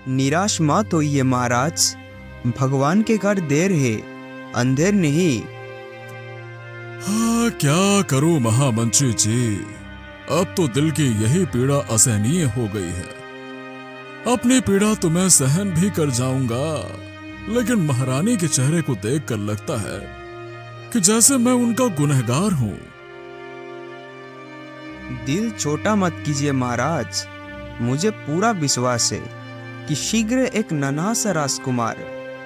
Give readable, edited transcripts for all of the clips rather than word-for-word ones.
निराश मत होइए महाराज, भगवान के घर देर है, अंधेर नहीं। हाँ, क्या करूं महामंत्री जी, अब तो दिल की यही पीड़ा असहनीय हो गई है। अपनी पीड़ा तो मैं सहन भी कर जाऊंगा, लेकिन महारानी के चेहरे को देखकर लगता है कि जैसे मैं उनका गुनहगार हूं। दिल छोटा मत कीजिए महाराज, मुझे पूरा विश्वास है कि शीघ्र एक नन्हा सा राजकुमार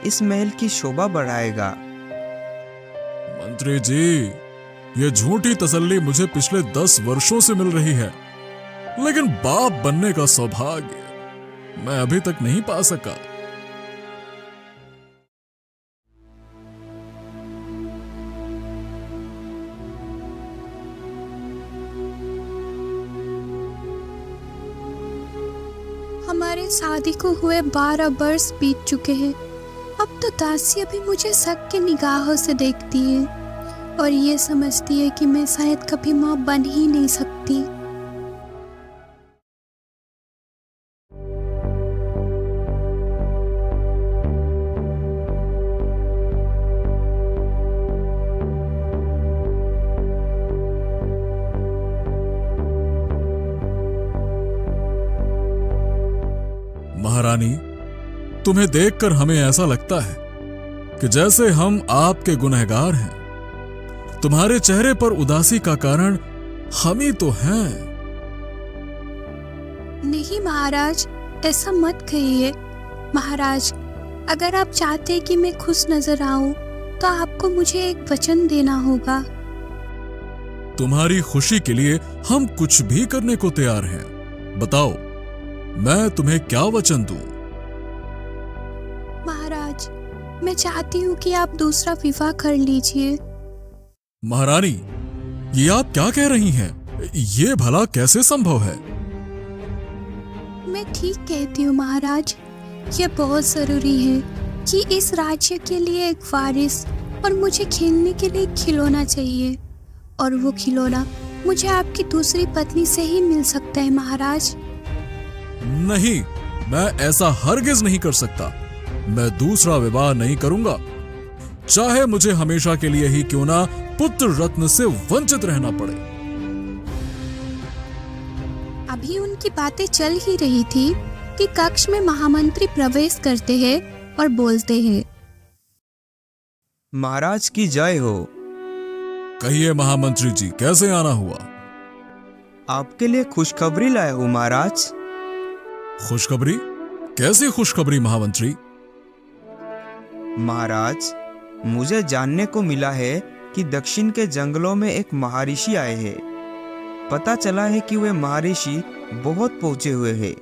इस महल की शोभा बढ़ाएगा। मंत्री जी, ये झूठी तसल्ली मुझे पिछले 10 वर्षों से मिल रही है, लेकिन बाप बनने का सौभाग्य मैं अभी तक नहीं पा सका। हमारे शादी को हुए 12 वर्ष बीत चुके हैं। अब तो दासियां भी मुझे शक की निगाहों से देखती है और ये समझती है कि मैं शायद कभी माँ बन ही नहीं सकती। महारानी, तुम्हें देखकर हमें ऐसा लगता है कि जैसे हम आपके गुनहगार हैं। तुम्हारे चेहरे पर उदासी का कारण हम ही तो हैं। नहीं महाराज, ऐसा मत कहिए। महाराज, अगर आप चाहते हैं कि मैं खुश नजर आऊं, तो आपको मुझे एक वचन देना होगा। तुम्हारी खुशी के लिए हम कुछ भी करने को तैयार हैं। बताओ, मैं तुम्हें क्या वचन दूं? महाराज, मैं चाहती हूँ कि आप दूसरा विवाह कर लीजिए। महारानी, ये आप क्या कह रही हैं? ये भला कैसे संभव है? मैं ठीक कहती हूँ महाराज। यह बहुत जरूरी है कि इस राज्य के लिए एक वारिस और मुझे खेलने के लिए एक खिलौना चाहिए, और वो खिलौना मुझे आपकी दूसरी पत्नी से ही मिल सकता है महाराज। नहीं, मैं ऐसा हरगिज नहीं कर सकता। मैं दूसरा विवाह नहीं करूंगा, चाहे मुझे हमेशा के लिए ही क्यों ना पुत्र रत्न से वंचित रहना पड़े। अभी उनकी बातें चल ही रही थी कि कक्ष में महामंत्री प्रवेश करते हैं और बोलते हैं, महाराज की जय हो। कहिए महामंत्री जी, कैसे आना हुआ? आपके लिए खुशखबरी लाया हूँ महाराज। खुशखबरी? कैसी खुशखबरी महामंत्री? महाराज, मुझे जानने को मिला है कि दक्षिण के जंगलों में एक महर्षि आए हैं। पता चला है कि वे महर्षि बहुत पहुंचे हुए हैं।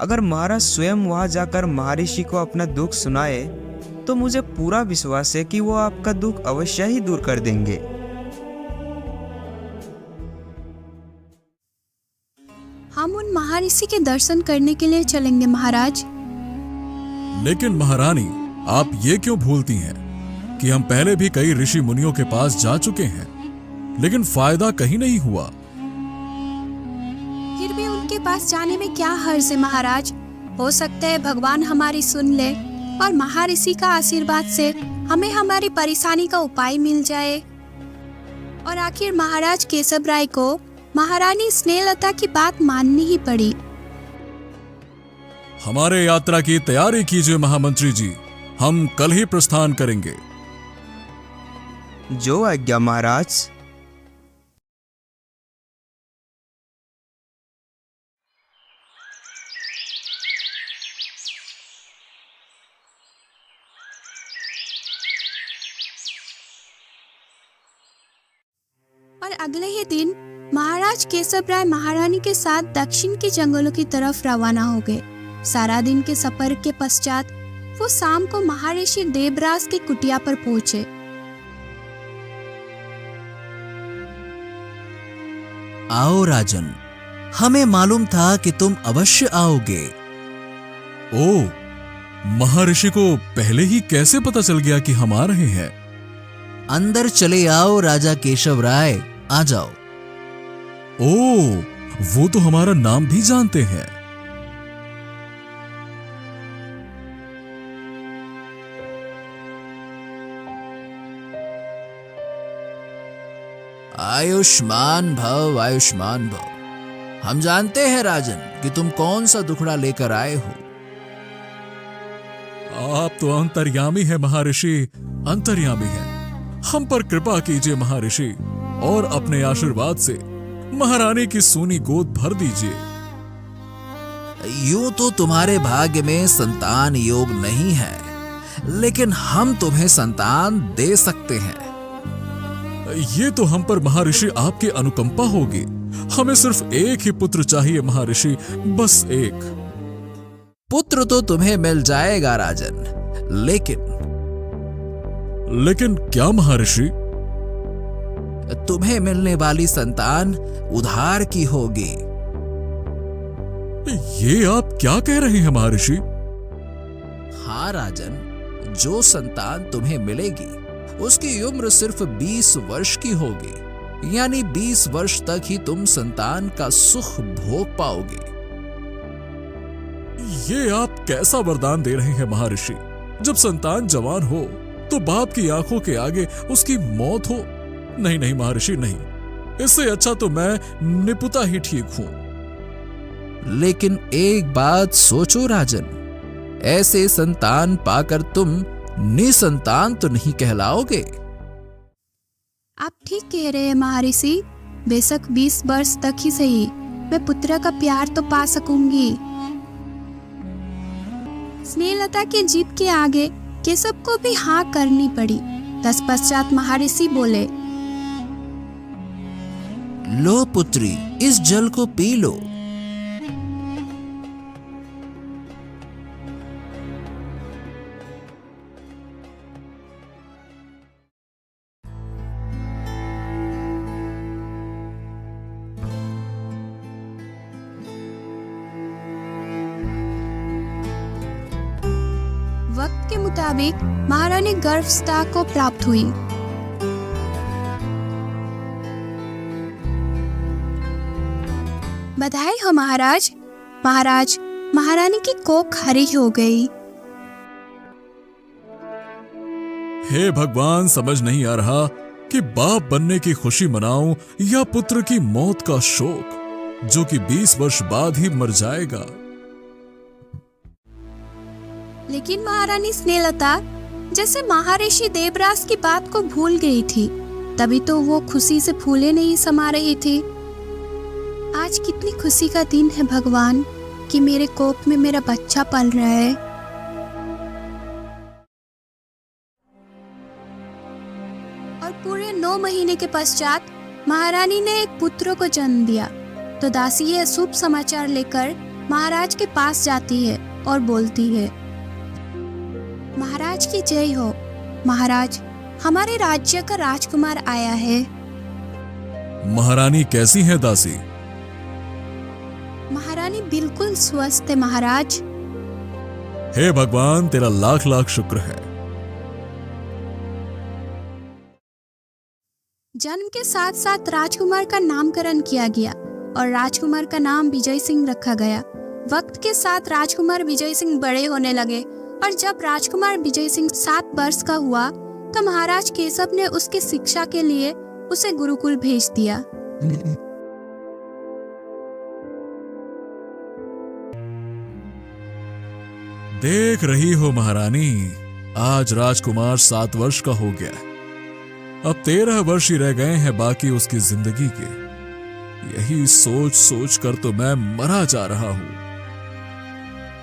अगर महाराज स्वयं वहां जाकर महर्षि को अपना दुख सुनाए, तो मुझे पूरा विश्वास है कि वो आपका दुख अवश्य ही दूर कर देंगे। हम उन महर्षि के दर्शन करने के लिए चलेंगे महाराज। लेकिन महारानी, आप ये क्यों भूलती हैं कि हम पहले भी कई ऋषि मुनियों के पास जा चुके हैं, लेकिन फायदा कहीं नहीं हुआ। फिर भी उनके पास जाने में क्या हर्ज है महाराज? हो सकता है भगवान हमारी सुन ले और महर्षि का आशीर्वाद से हमें हमारी परेशानी का उपाय मिल जाए। और आखिर महाराज केशव राय को महारानी स्नेहलता की बात माननी ही पड़ी। हमारे यात्रा की तैयारी कीजिए महामंत्री जी, हम कल ही प्रस्थान करेंगे। जो आज्ञा महाराज। और अगले ही दिन महाराज केशव राय महारानी के साथ दक्षिण के जंगलों की तरफ रवाना हो गए। सारा दिन के सफर के पश्चात वो शाम को महर्षि देवराज की कुटिया पर पहुंचे। आओ राजन, हमें मालूम था कि तुम अवश्य आओगे। ओ, महर्षि को पहले ही कैसे पता चल गया कि हम आ रहे हैं? अंदर चले आओ राजा केशव राय, आ जाओ। ओ, वो तो हमारा नाम भी जानते हैं। आयुष्मान भव, आयुष्मान भव। हम जानते हैं राजन कि तुम कौन सा दुखड़ा लेकर आए हो। आप तो अंतर्यामी है महर्षि, अंतर्यामी है। हम पर कृपा कीजिए महर्षि, और अपने आशीर्वाद से महारानी की सूनी गोद भर दीजिए। यूं तो तुम्हारे भाग्य में संतान योग नहीं है, लेकिन हम तुम्हें संतान दे सकते हैं। ये तो हम पर महर्षि आपकी अनुकंपा होगी। हमें सिर्फ एक ही पुत्र चाहिए महर्षि, बस एक। पुत्र तो तुम्हें मिल जाएगा राजन, लेकिन क्या महर्षि? तुम्हें मिलने वाली संतान उधार की होगी। ये आप क्या कह रहे हैं महर्षि? हाँ राजन, जो संतान तुम्हें मिलेगी उसकी उम्र सिर्फ 20 वर्ष की होगी, यानी 20 वर्ष तक ही तुम संतान का सुख भोग पाओगे। ये आप कैसा वरदान दे रहे हैं महर्षि? जब संतान जवान हो तो बाप की आंखों के आगे उसकी मौत हो? नहीं नहीं महर्षि, नहीं। इससे अच्छा तो मैं निपुता ही ठीक हूं। लेकिन एक बात सोचो राजन, ऐसे संतान पाकर तुम निसंतान तो नहीं कहलाओगे। आप ठीक कह रहे हैं महर्षि। बेशक 20 वर्ष तक ही सही, मैं पुत्र का प्यार तो पा सकूंगी। स्नेहलता की जीत के आगे केशव को भी हाँ करनी पड़ी। तत्पश्चात महर्षि बोले, लो पुत्री, इस जल को पी लो। वक्त के मुताबिक महारानी गर्भावस्था को प्राप्त हुई। बधाई हो महाराज। महाराज, महारानी की कोख हरी हो गई। हे भगवान, समझ नहीं आ रहा कि बाप बनने की खुशी मनाऊं या पुत्र की मौत का शोक, जो कि 20 वर्ष बाद ही मर जाएगा। लेकिन महारानी स्नेहलता जैसे महर्षि देवराज की बात को भूल गई थी, तभी तो वो खुशी से फूले नहीं समा रही थी। आज कितनी खुशी का दिन है भगवान कि मेरे कोख में मेरा बच्चा पल रहा है। और पूरे 9 महीने के पश्चात महारानी ने एक पुत्र को जन्म दिया। तो दासी यह शुभ समाचार लेकर महाराज के पास जाती है और बोलती है, महाराज की जय हो। महाराज, हमारे राज्य का राजकुमार आया है। महारानी कैसी है दासी? महारानी बिल्कुल स्वस्थ है महाराज। हे भगवान, तेरा लाख लाख शुक्र है। जन्म के साथ साथ राजकुमार का नामकरण किया गया और राजकुमार का नाम विजय सिंह रखा गया। वक्त के साथ राजकुमार विजय सिंह बड़े होने लगे और जब राजकुमार विजय सिंह 7 वर्ष का हुआ तो महाराज केशव ने उसकी शिक्षा के लिए उसे गुरुकुल भेज दिया। देख रही हो महारानी, आज राजकुमार 7 वर्ष का हो गया। अब 13 वर्ष ही रह गए हैं बाकी उसकी जिंदगी के। यही सोच सोच कर तो मैं मरा जा रहा हूँ।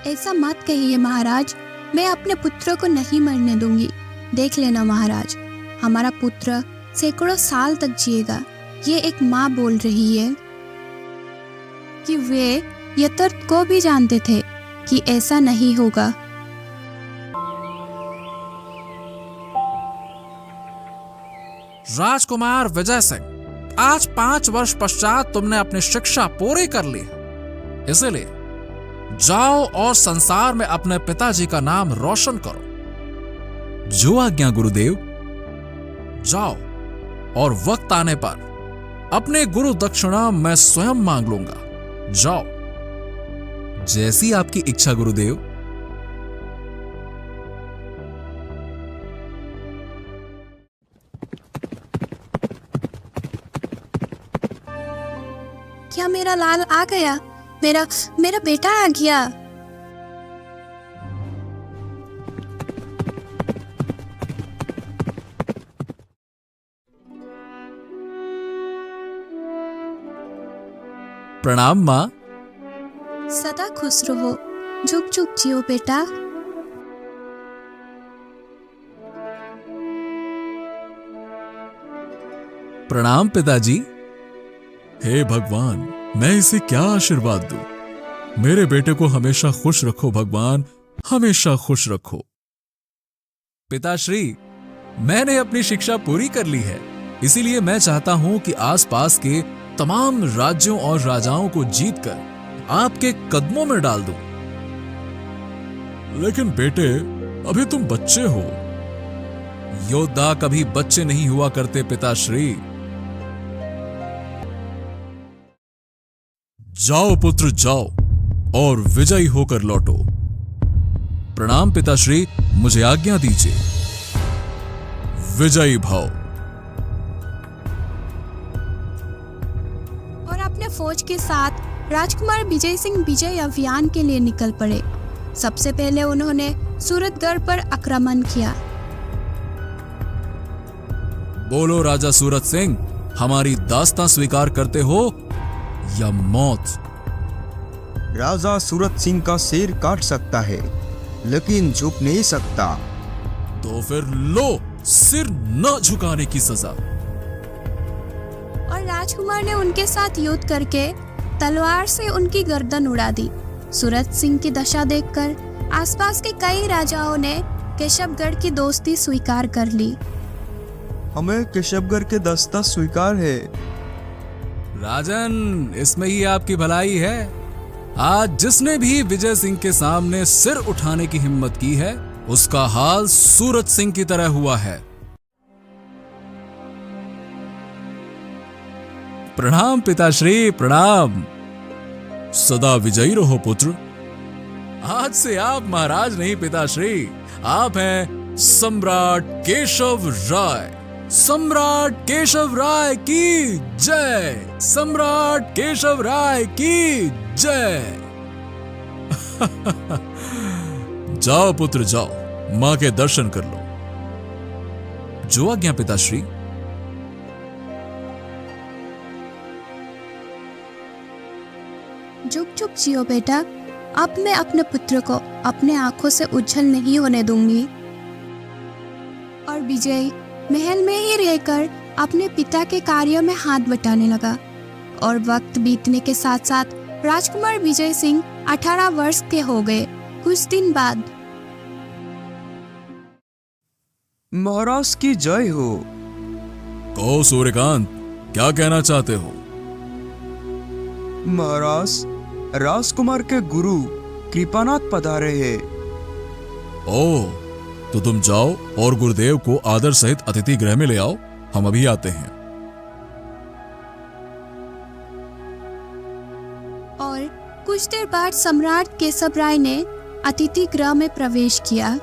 ऐसा मत कहिए महाराज, मैं अपने पुत्र को नहीं मरने दूंगी। देख लेना महाराज, हमारा पुत्र सैकड़ों साल तक जिएगा। ये एक माँ बोल रही है कि वे यथार्थ को भी जानते थे कि ऐसा नहीं होगा। राजकुमार विजय सिंह, आज 5 वर्ष पश्चात तुमने अपनी शिक्षा पूरी कर ली, इसलिए जाओ और संसार में अपने पिताजी का नाम रोशन करो। जो आज्ञा गुरुदेव। जाओ और वक्त आने पर अपने गुरु दक्षिणा मैं स्वयं मांग लूंगा। जाओ। जैसी आपकी इच्छा गुरुदेव। मेरा लाल आ गया, मेरा मेरा बेटा आ गया। प्रणाम माँ। सदा खुश रहो, झुक झुक जियो बेटा। प्रणाम पिताजी। हे भगवान, मैं इसे क्या आशीर्वाद दूं? मेरे बेटे को हमेशा खुश रखो भगवान, हमेशा खुश रखो। पिताश्री, मैंने अपनी शिक्षा पूरी कर ली है, इसीलिए मैं चाहता हूं कि आसपास के तमाम राज्यों और राजाओं को जीतकर आपके कदमों में डाल दूं। लेकिन बेटे, अभी तुम बच्चे हो। योद्धा कभी बच्चे नहीं हुआ करते पिताश्री। जाओ पुत्र जाओ और विजयी होकर लौटो। प्रणाम पिताश्री, मुझे आज्ञा दीजिए। विजयी भाव। और अपने फौज के साथ राजकुमार विजय सिंह विजय अभियान के लिए निकल पड़े। सबसे पहले उन्होंने सूरतगढ़ पर आक्रमण किया। बोलो राजा सूरत सिंह, हमारी दास्तां स्वीकार करते हो या मौत? राजा सूरत सिंह का सिर काट सकता है, लेकिन झुक नहीं सकता। तो फिर लो सिर न झुकाने की सजा। और राजकुमार ने उनके साथ युद्ध करके तलवार से उनकी गर्दन उड़ा दी। सूरत सिंह की दशा देखकर आसपास के कई राजाओं ने केशवगढ़ की दोस्ती स्वीकार कर ली। हमें केशवगढ़ के दस्ता स्वीकार है। राजन, इसमें ही आपकी भलाई है। आज जिसने भी विजय सिंह के सामने सिर उठाने की हिम्मत की है, उसका हाल सूरत सिंह की तरह हुआ है। प्रणाम पिताश्री, प्रणाम। सदा विजयी रहो पुत्र। आज से आप महाराज नहीं पिताश्री, आप हैं सम्राट केशव राय। सम्राट केशव राय की जय। सम्राट केशव राय की जय। जाओ पुत्र जाओ, मां के दर्शन कर लो। जो आज्ञा पिताश्री। झुक झुक जियो बेटा। अब मैं अपने पुत्र को अपने आंखों से उज्जवल नहीं होने दूंगी। और विजय महल में ही रहकर अपने पिता के कार्यों में हाथ बटाने लगा। और वक्त बीतने के साथ साथ राजकुमार विजय सिंह 18 वर्ष के हो गए। कुछ दिन बाद महाराज की जय हो। कहो सूर्यकांत, क्या कहना चाहते हो? महाराज, राजकुमार के गुरु कृपानाथ पधारे हैं। ओह, तो तुम जाओ और गुरुदेव को आदर सहित अतिथि गृह में ले आओ। हम अभी आते हैं। और कुछ देर बाद सम्राट केशव राय ने अतिथि गृह में प्रवेश किया।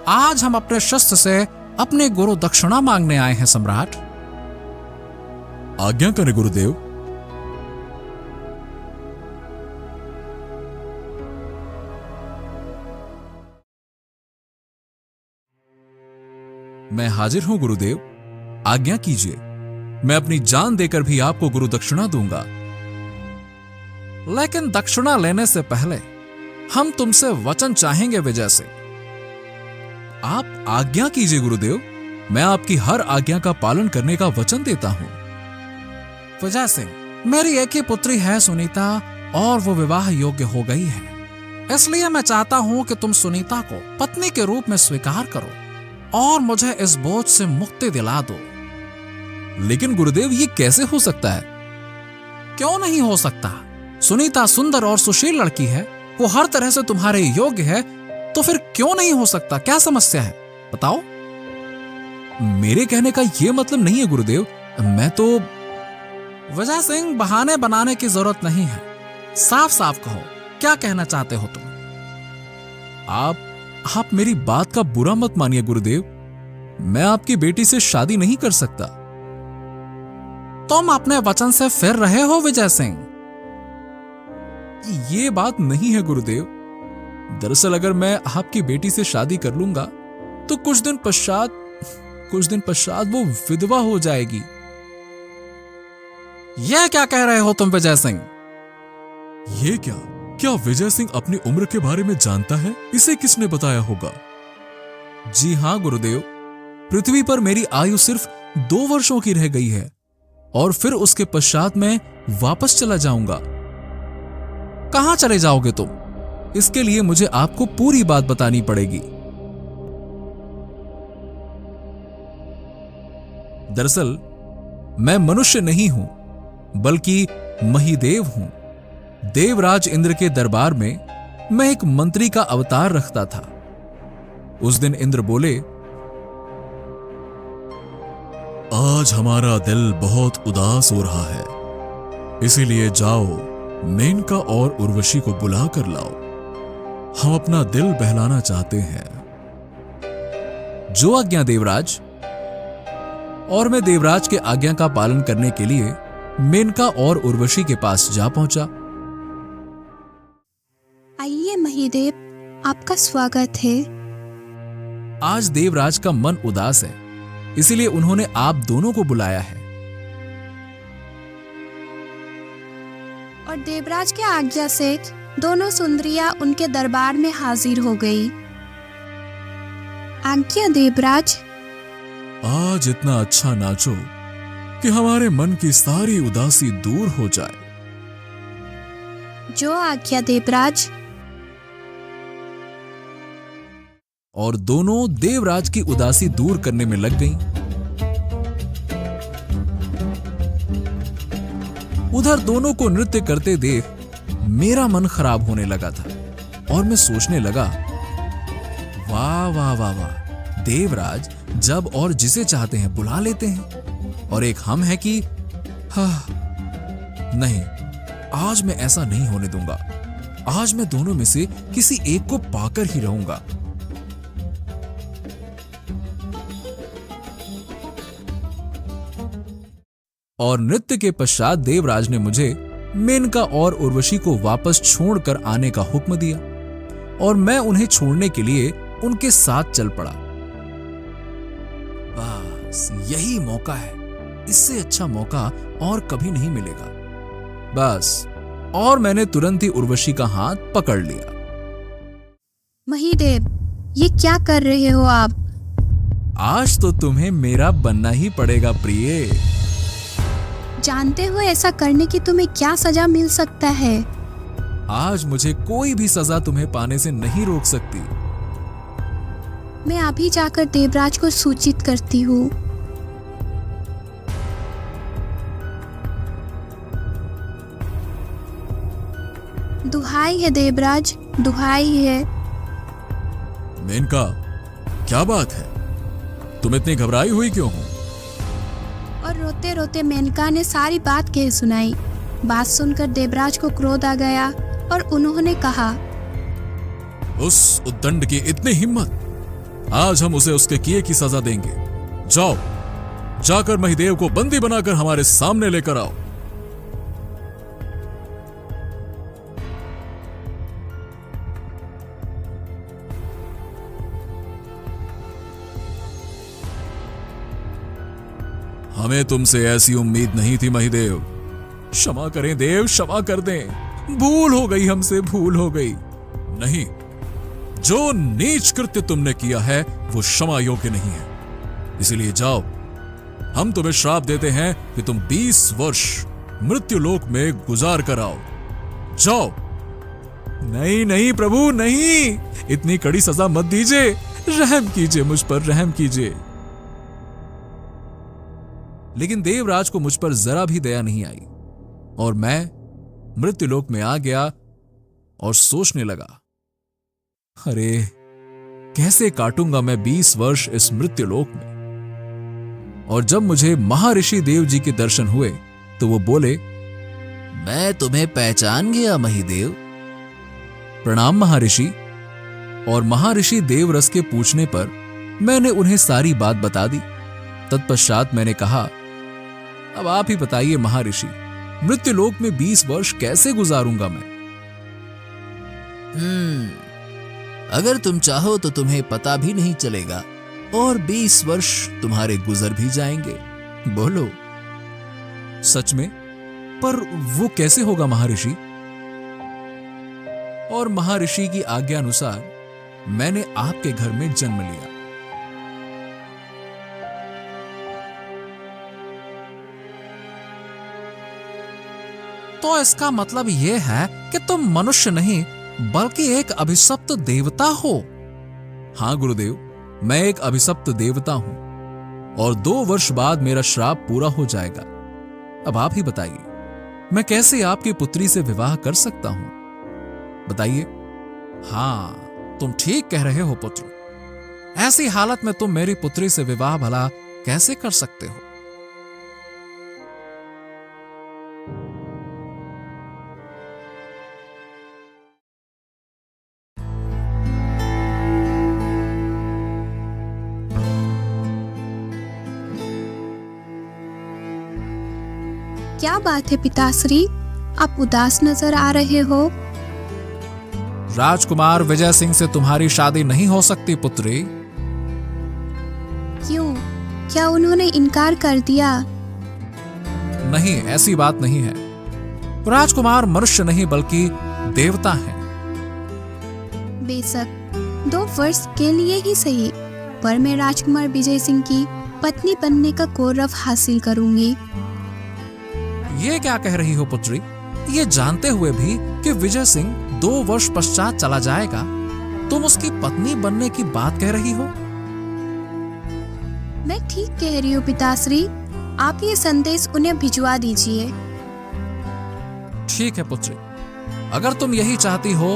आज हम अपने शस्त्र से अपने गुरु दक्षिणा मांगने आए हैं सम्राट। आज्ञा करें गुरुदेव। मैं हाजिर हूं गुरुदेव, आज्ञा कीजिए। मैं अपनी जान देकर भी आपको गुरु दक्षिणा दूंगा। लेकिन दक्षिणा लेने से पहले हम तुमसे वचन चाहेंगे विजय सिंह। आप आज्ञा कीजिए गुरुदेव, मैं आपकी हर आज्ञा का पालन करने का वचन देता हूं। विजय सिंह, मेरी एक ही पुत्री है सुनीता, और वो विवाह योग्य हो गई है। इसलिए मैं चाहता हूं कि तुम सुनीता को पत्नी के रूप में स्वीकार करो और मुझे इस बोझ से मुक्ति दिला दो। लेकिन गुरुदेव, ये कैसे हो सकता है? क्यों नहीं हो सकता? सुनीता सुंदर और सुशील लड़की है, वो हर तरह से तुम्हारे योग्य है, तो फिर क्यों नहीं हो सकता? क्या समस्या है, बताओ। मेरे कहने का यह मतलब नहीं है गुरुदेव, मैं तो। विजय सिंह, बहाने बनाने की जरूरत नहीं है। साफ साफ कहो, क्या कहना चाहते हो तुम? आप मेरी बात का बुरा मत मानिए गुरुदेव, मैं आपकी बेटी से शादी नहीं कर सकता। तुम अपने वचन से फिर रहे हो विजय सिंह? ये बात नहीं है गुरुदेव। दरअसल अगर मैं आपकी बेटी से शादी कर लूंगा तो कुछ दिन पश्चात वो विधवा हो जाएगी। यह क्या कह रहे हो तुम विजय सिंह? ये क्या विजय सिंह अपनी उम्र के बारे में जानता है? इसे किसने बताया होगा? जी हां गुरुदेव, पृथ्वी पर मेरी आयु सिर्फ 2 वर्षों की रह गई है और फिर उसके पश्चात मैं वापस चला जाऊंगा। कहां चले जाओगे तुम? इसके लिए मुझे आपको पूरी बात बतानी पड़ेगी। दरअसल मैं मनुष्य नहीं हूं, बल्कि महिदेव हूं। देवराज इंद्र के दरबार में मैं एक मंत्री का अवतार रखता था। उस दिन इंद्र बोले, आज हमारा दिल बहुत उदास हो रहा है, इसीलिए जाओ मेनका और उर्वशी को बुला कर लाओ। हम अपना दिल बहलाना चाहते हैं। जो आज्ञा देवराज। और मैं देवराज के आज्ञा का पालन करने के लिए मेनका और उर्वशी के पास जा पहुंचा। आइए महिदेव, आपका स्वागत है। आज देवराज का मन उदास है, इसीलिए उन्होंने आप दोनों को बुलाया है। और देवराज के आज्ञा से दोनों सुंदरियां उनके दरबार में हाजिर हो गई। आज्ञा देवराज। आज इतना अच्छा नाचो कि हमारे मन की सारी उदासी दूर हो जाए। जो आज्ञा देवराज। और दोनों देवराज की उदासी दूर करने में लग गईं। उधर दोनों को नृत्य करते देख मेरा मन खराब होने लगा था और मैं सोचने लगा, वाह वाह वाह वाह, देवराज जब और जिसे चाहते हैं बुला लेते हैं, और एक हम है कि नहीं, आज मैं ऐसा नहीं होने दूंगा। आज मैं दोनों में से किसी एक को पाकर ही रहूंगा। और नृत्य के पश्चात देवराज ने मुझे मेनका और उर्वशी को वापस छोड़कर आने का हुक्म दिया और मैं उन्हें छोड़ने के लिए उनके साथ चल पड़ा। बस यही मौका है, इससे अच्छा मौका और कभी नहीं मिलेगा। बस, और मैंने तुरंत ही उर्वशी का हाथ पकड़ लिया। महिदेव, ये क्या कर रहे हो आप? आज तो तुम्हें मेरा बनना ही पड़ेगा प्रिय। जानते हो ऐसा करने की तुम्हें क्या सजा मिल सकता है? आज मुझे कोई भी सजा तुम्हें पाने से नहीं रोक सकती। मैं अभी जाकर देवराज को सूचित करती हूँ। दुहाई है देवराज, दुहाई है। मेनका, क्या बात है? तुम इतनी घबराई हुई क्यों हो? और रोते रोते मेनका ने सारी बात कह सुनाई। बात सुनकर देवराज को क्रोध आ गया और उन्होंने कहा, उस उद्दंड की इतनी हिम्मत! आज हम उसे उसके किए की सजा देंगे। जाओ, जाकर महिदेव को बंदी बनाकर हमारे सामने लेकर आओ। हमें तुमसे ऐसी उम्मीद नहीं थी महिदेव। क्षमा करें देव, क्षमा कर दें। भूल हो गई, हमसे भूल हो गई। नहीं, जो नीच कृत्य तुमने किया है वो क्षमा योग्य नहीं है। इसलिए जाओ, हम तुम्हें श्राप देते हैं कि तुम 20 वर्ष मृत्युलोक में गुजार कर आओ। जाओ। नहीं नहीं प्रभु, नहीं, इतनी कड़ी सजा मत दीजिए। रहम कीजिए, मुझ पर रहम कीजिए। लेकिन देवराज को मुझ पर जरा भी दया नहीं आई और मैं मृत्युलोक में आ गया और सोचने लगा, अरे कैसे काटूंगा मैं 20 वर्ष इस मृत्युलोक में। और जब मुझे महर्षि देव जी के दर्शन हुए तो वो बोले, मैं तुम्हें पहचान गया महिदेव। प्रणाम महर्षि। और महर्षि देवरस के पूछने पर मैंने उन्हें सारी बात बता दी। तत्पश्चात मैंने कहा, अब आप ही बताइए महर्षि, मृत्युलोक में 20 वर्ष कैसे गुजारूंगा मैं? अगर तुम चाहो तो तुम्हें पता भी नहीं चलेगा और 20 वर्ष तुम्हारे गुजर भी जाएंगे। बोलो। सच में? पर वो कैसे होगा महर्षि? और महर्षि की आज्ञा अनुसार मैंने आपके घर में जन्म लिया। तो इसका मतलब यह है कि तुम मनुष्य नहीं बल्कि एक अभिशप्त देवता हो। हाँ गुरुदेव, मैं एक अभिशप्त देवता हूं और 2 वर्ष बाद मेरा श्राप पूरा हो जाएगा। अब आप ही बताइए, मैं कैसे आपकी पुत्री से विवाह कर सकता हूं? बताइए। हाँ, तुम ठीक कह रहे हो पुत्र। ऐसी हालत में तुम मेरी पुत्री से विवाह भला कैसे कर सकते हो? क्या बात है पिताश्री, आप उदास नजर आ रहे हो। राजकुमार विजय सिंह से तुम्हारी शादी नहीं हो सकती पुत्री। क्यों? क्या उन्होंने इनकार कर दिया? नहीं, ऐसी बात नहीं है। राजकुमार मनुष्य नहीं बल्कि देवता हैं। बेशक 2 वर्ष के लिए ही सही, पर मैं राजकुमार विजय सिंह की पत्नी बनने का गौरव हासिल करूंगी। ये क्या कह रही हो पुत्री? ये जानते हुए भी कि विजय सिंह 2 वर्ष पश्चात चला जाएगा, तुम उसकी पत्नी बनने की बात कह रही हो? मैं ठीक कह रही हूँ पिताश्री, आप ये संदेश उन्हें भिजवा दीजिए। ठीक है पुत्री, अगर तुम यही चाहती हो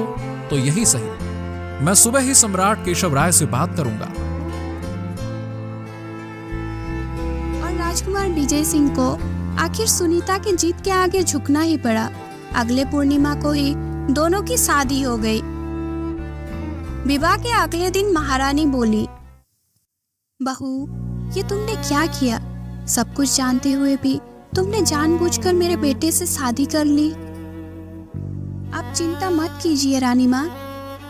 तो यही सही। मैं सुबह ही सम्राट केशव राय से बात करूंगा। और राजकुमार विजय सिंह को आखिर सुनीता की जीत के आगे झुकना ही पड़ा। अगले पूर्णिमा को ही दोनों की शादी हो गई। विवाह के अगले दिन महारानी बोली, बहू, ये तुमने क्या किया? सब कुछ जानते हुए भी तुमने जानबूझकर मेरे बेटे से शादी कर ली। आप चिंता मत कीजिए रानी माँ।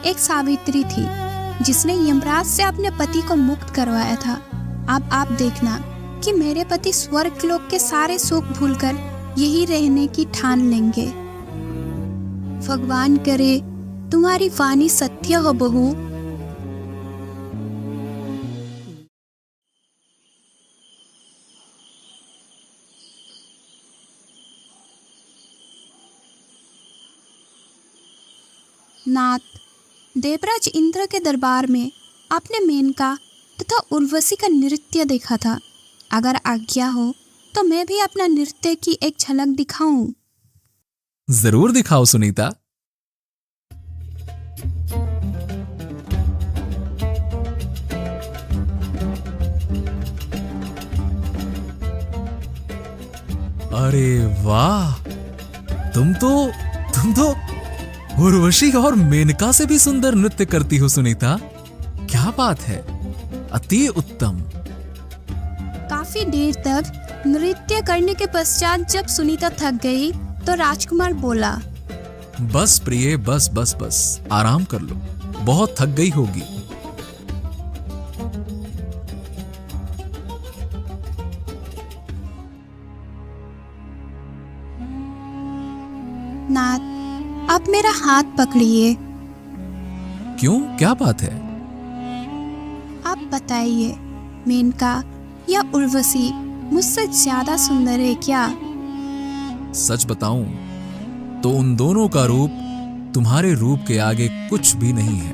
एक सावित्री थी जिसने यमराज से अपने पति को मुक्त करवाया था। अब आप देखना कि मेरे पति स्वर्ग लोक के सारे सुख भूलकर यही रहने की ठान लेंगे। भगवान करे तुम्हारी वाणी सत्य हो बहू। नाथ, देवराज इंद्र के दरबार में आपने मेनका तथा उर्वशी का नृत्य देखा था। अगर आज्ञा हो तो मैं भी अपना नृत्य की एक झलक दिखाऊं। जरूर दिखाओ सुनीता। अरे वाह, तुम तो उर्वशी और मेनका से भी सुंदर नृत्य करती हो सुनीता। क्या बात है, अति उत्तम। काफी देर तक नृत्य करने के पश्चात जब सुनीता थक गई तो राजकुमार बोला, बस प्रिय, बस बस बस, आराम कर लो, बहुत थक गई होगी। नाथ, आप मेरा हाथ पकड़िए। क्यों, क्या बात है? आप बताइए, मेनका या उर्वशी मुझसे ज्यादा सुंदर है क्या? सच बताऊं तो उन दोनों का रूप तुम्हारे रूप के आगे कुछ भी नहीं है।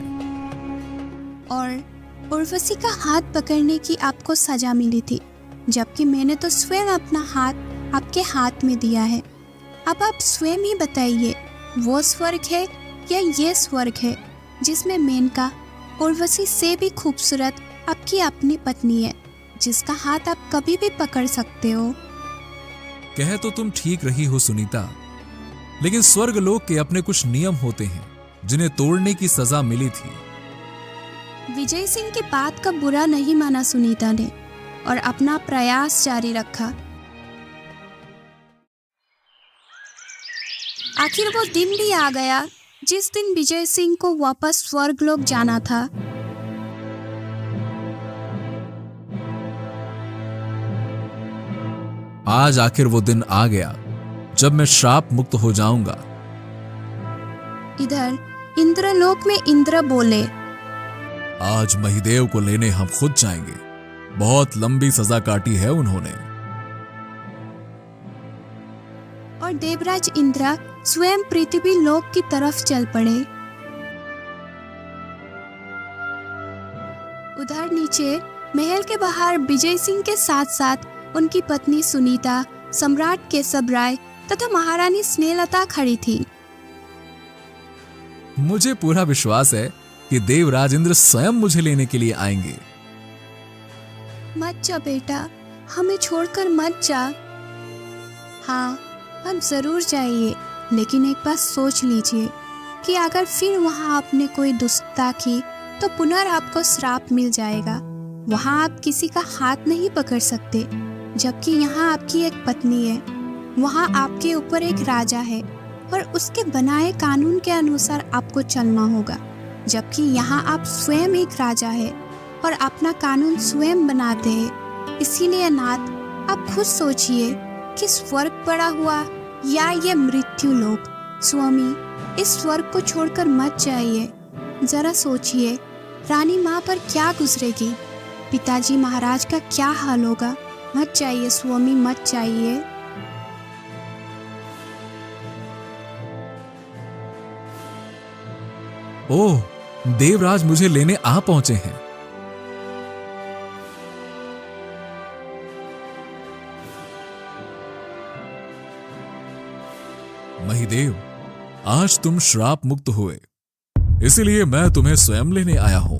और उर्वशी का हाथ पकड़ने की आपको सजा मिली थी, जबकि मैंने तो स्वयं अपना हाथ आपके हाथ में दिया है। अब आप स्वयं ही बताइए, वो स्वर्ग है या ये स्वर्ग है जिसमें मेनका उर्वशी से भी खूबसूरत आपकी अपनी पत्नी है, जिसका हाथ आप कभी भी पकड़ सकते हो। कह तो तुम ठीक रही हो सुनीता, लेकिन स्वर्ग लोक के अपने कुछ नियम होते हैं जिन्हें तोड़ने की सजा मिली थी। विजय सिंह की बात का बुरा नहीं माना सुनीता ने और अपना प्रयास जारी रखा। आखिर वो दिन भी आ गया जिस दिन विजय सिंह को वापस स्वर्गलोक जाना था। आज आखिर वो दिन आ गया जब मैं श्राप मुक्त हो जाऊंगा। इधर इंद्रलोक में इंद्र बोले, आज महिदेव को लेने हम खुद जाएंगे। बहुत लंबी सजा काटी है उन्होंने। और देवराज इंद्र स्वयं पृथ्वी लोक की तरफ चल पड़े। उधर नीचे महल के बाहर विजय सिंह के साथ साथ उनकी पत्नी सुनीता, सम्राट केशव राय तथा महारानी स्नेहलता खड़ी थी। मुझे पूरा विश्वास है कि देवराज इंद्र स्वयं मुझे लेने के लिए आएंगे। मत जा बेटा, हमें छोड़कर मत जा। हाँ, आप जरूर जाइए, लेकिन एक बात सोच लीजिए कि अगर फिर वहाँ आपने कोई दुष्टता की तो पुनः श्राप मिल जाएगा। वहाँ आप किसी का हाथ नहीं पकड़ सकते, जबकि यहाँ आपकी एक पत्नी है। वहाँ आपके ऊपर एक राजा है और उसके बनाए कानून के अनुसार आपको चलना होगा, जबकि यहाँ आप स्वयं एक राजा है और अपना कानून स्वयं बनाते हैं। इसीलिए नाथ, आप खुद सोचिए कि स्वर्ग पड़ा हुआ या ये मृत्यु लोक। स्वामी, इस स्वर्ग को छोड़कर मत जाइए। जरा सोचिए, रानी माँ पर क्या गुजरेगी, पिताजी महाराज का क्या हाल होगा। मत जाइए स्वामी, मत जाइए। ओह, देवराज मुझे लेने आ पहुंचे हैं। महिदेव, आज तुम श्राप मुक्त हुए, इसलिए मैं तुम्हें स्वयं लेने आया हूं।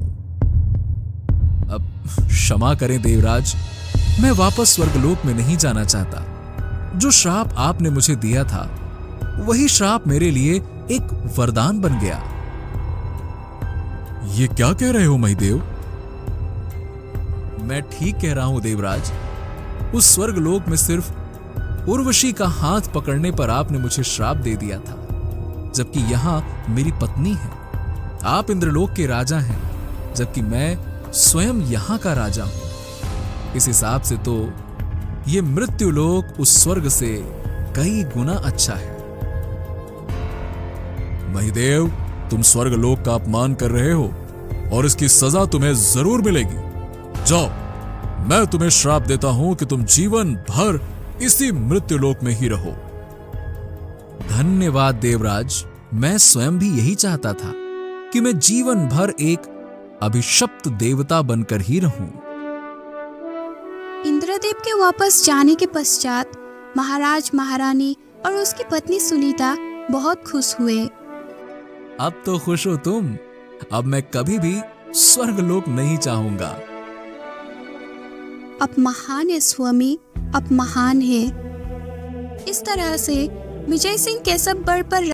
अब क्षमा करें देवराज, मैं वापस स्वर्गलोक में नहीं जाना चाहता। जो श्राप आपने मुझे दिया था, वही श्राप मेरे लिए एक वरदान बन गया। ये क्या कह रहे हो महिदेव? मैं ठीक कह रहा हूं देवराज। उस स्वर्गलोक में सिर्फ उर्वशी का हाथ पकड़ने पर आपने मुझे श्राप दे दिया था, जबकि यहां मेरी पत्नी है। आप इंद्रलोक के राजा हैं, जबकि मैं स्वयं यहां का राजा हूं। इस हिसाब से तो ये मृत्युलोक उस स्वर्ग से कई गुना अच्छा है। महिदेव, तुम स्वर्गलोक का अपमान कर रहे हो और इसकी सजा तुम्हें जरूर मिलेगी। जाओ, मैं तुम्हें श्राप देता हूं कि तुम जीवन भर इसी मृत्युलोक में ही रहो। धन्यवाद देवराज, मैं स्वयं भी यही चाहता था कि मैं जीवन भर एक अभिशप्त देवता बनकर ही रहूं। इंद्रदेव के वापस जाने के पश्चात महाराज, महारानी और उसकी पत्नी सुनीता बहुत खुश हुए। अब तो खुश हो तुम। अब मैं कभी भी स्वर्गलोक नहीं चाहूंगा। अब महान है स्वामी, अब महान है। इस तरह से विजय सिंह केशवगढ़ पर